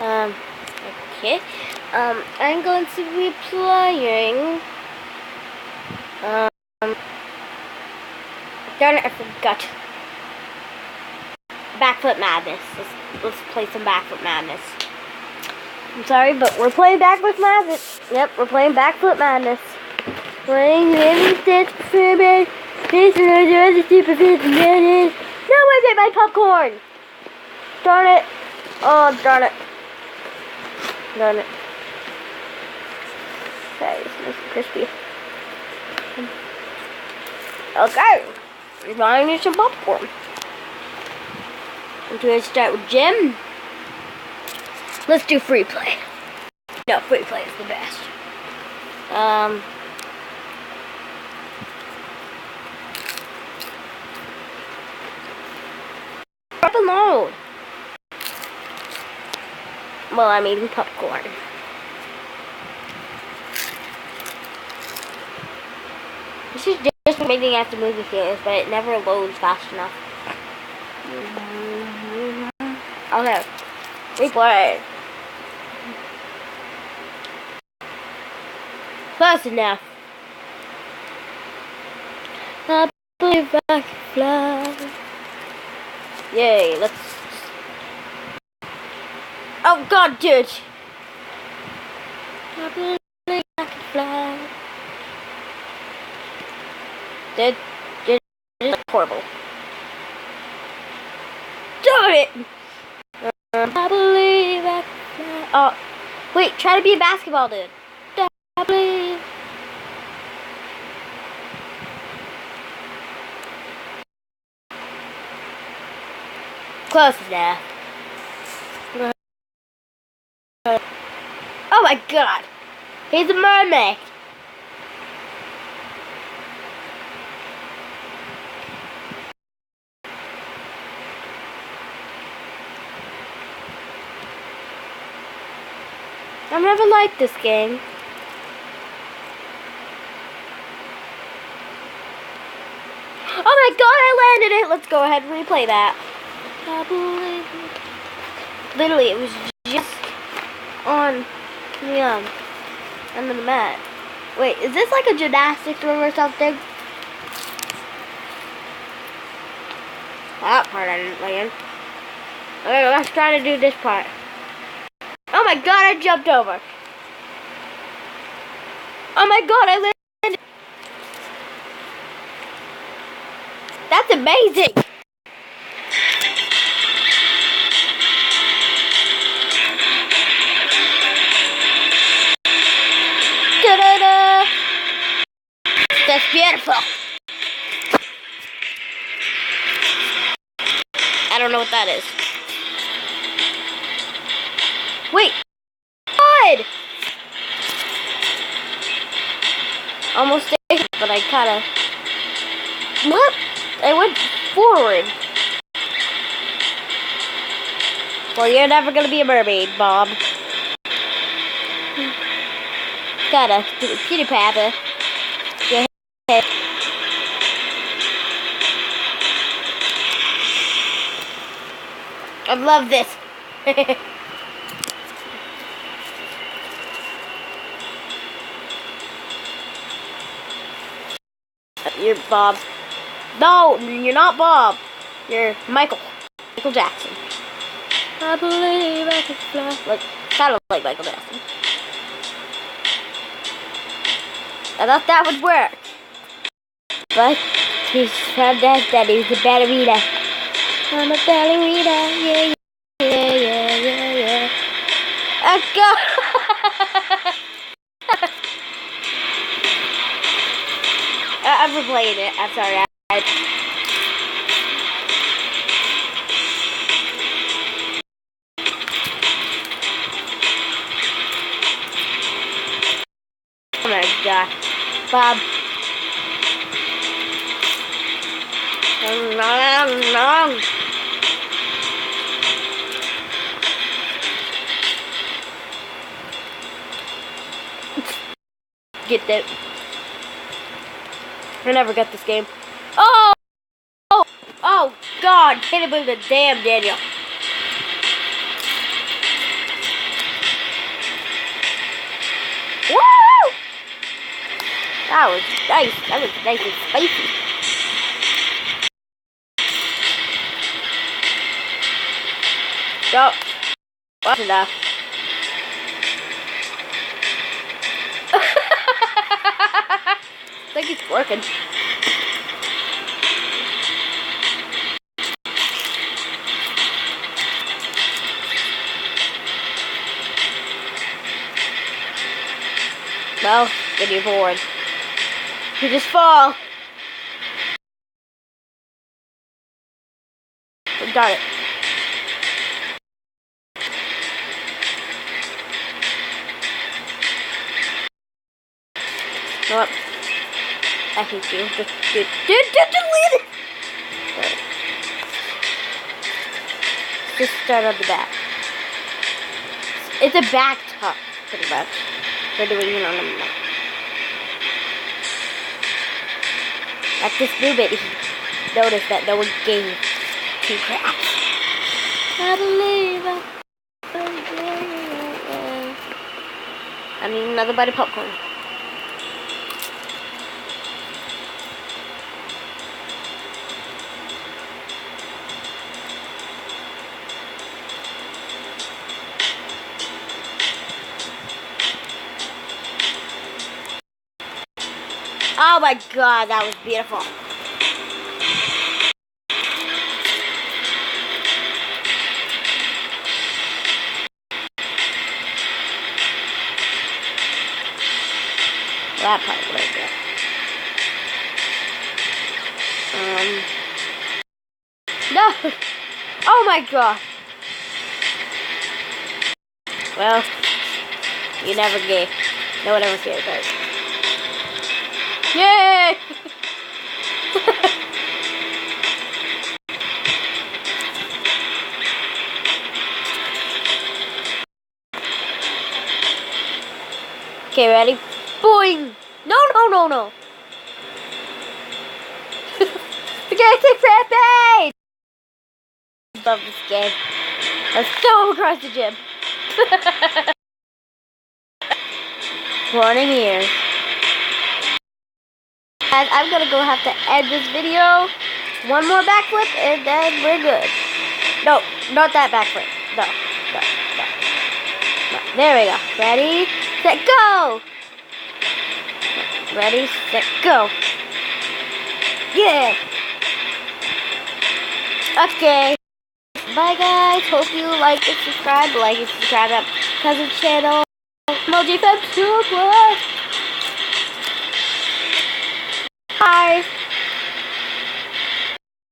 Um, okay. I'm going to be playing. Darn it, I forgot. Backflip Madness. Let's play some Backflip Madness. I'm sorry, but we're playing Backflip Madness. Yep, we're playing Backflip Madness. Playing any dance for me. This is the super fit minutes. No, where's it? My popcorn. Darn it. Oh, darn it. Darn it. Okay, it's nice and crispy. Okay. We're going to need some popcorn. I'm going to start with Jim. Let's do free play. No, free play is the best. Up and load. Well, I'm eating popcorn. This is just making after movie theaters, but it never loads fast enough. Okay, replay. Close enough. I believe I can fly. Yay, let's. Oh God, dude! I believe I can fly. Did horrible. Darn it! I believe I can fly. Oh, wait, try to be a basketball dude. I believe. Close enough. Oh my God! He's a mermaid! I've never liked this game. Oh my God, I landed it! Let's go ahead and replay that. I believe it. Literally, it was just on the under the mat. Wait, is this like a gymnastics room or something? That part I didn't land. Okay, let's try to do this part. Oh my God, I jumped over. Oh my God, I landed. That's amazing. Da-da-da. That's beautiful. I don't know what that is. Wait. God! Almost did, but I kind of... What? I went forward. Well, you're never gonna be a mermaid, Bob. Gotta kitty papa. Your head. I love this. You're Bob. No, you're not Bob. You're Michael. Michael Jackson. I believe I can fly. Like, kind of like Michael Jackson. I thought that would work. But he found out that he was a ballerina. I'm a ballerina. Yeah, yeah, yeah, yeah, yeah. I go. I'm replaying it. I'm sorry. Oh my God, Bob. No. Get that. I never got this game. Oh! Oh God! Hit him with the damn Daniel. That was nice. That was nice and spicy. So, that's enough. I think it's working. Well, then you're bored. You just fall. Oh, darn it. You know what? I hate you. Just delete it! Right. Just start on the back. It's a back tuck, pretty much. We're doing it on the back. At this movement, he noticed that no one gave 2 craps. I believe I need another bite of popcorn. Oh my god, that was beautiful. That part right there. No! Oh my god! Well, you never gave. No one ever cared about it. Yay! Okay, ready? Boing! No, no, no, no! Okay, 6 rampage! Love this game. Let's go across the gym. Warning here. And I'm gonna go have to end this video. One more backflip and then we're good. No, not that backflip. No. There we go. Ready, set, go! Ready, set, go. Yeah! Okay. Bye guys. Hope you like and subscribe. Like and subscribe to Cousin's channel. Emoji Fam Super. Bye.